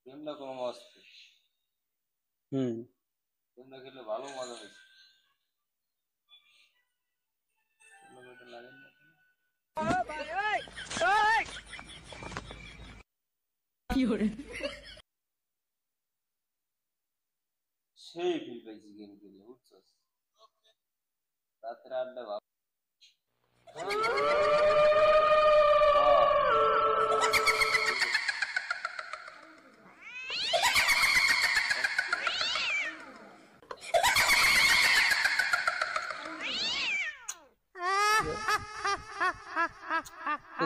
গেমটা কোনো মস্ত। গেমটা খেলে ভালো মজা হয়েছে। সেই ফিল পাইছি গেম খেলে, বুঝছস? রাত্রে আড্ডা ভাব।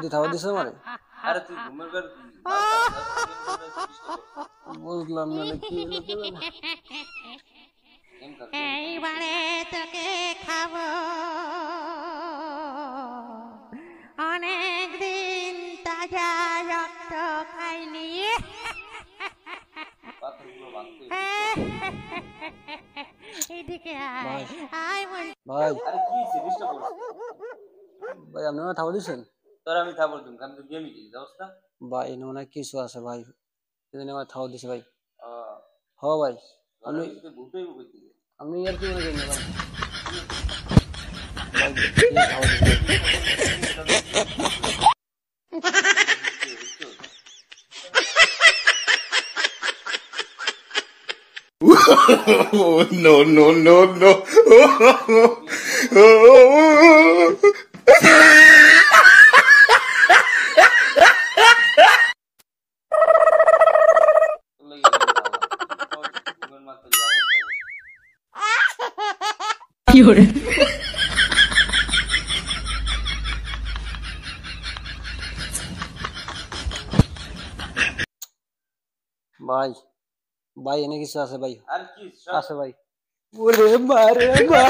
তুই থাবা দিছ আমারে? আরে তুই ঘুমের ঘর বুঝলাম না কি এইবারে তোকে খাবো, অনেক দিন তাজা রক্ত খাইনি। পাথরগুলো ভাঙতে। এদিকে আয় আয় বল। ভাই আরে কি জিনিসটা করছিস? ভাই আপনি আমার থাবা দিছেন? তোর আমি থাবর দিম, কারণ তুই গেমই খেলিস, বুঝছ না? ভাই এনে মনে হয় কিছু আছে ভাই, সেদিন আমার থাবা দিছে ভাই। আহ, হ ভাই আপনি তুই ভূতেই ভূতেই দিবি। আপনি আর কি মনে করেন না ভাই? ভাই কি থাবা দিছে? No, no, no, no. ভাই ভাই এনে কিছু আছে ভাই, আর কি আছে ভাই। ওরে মারে মা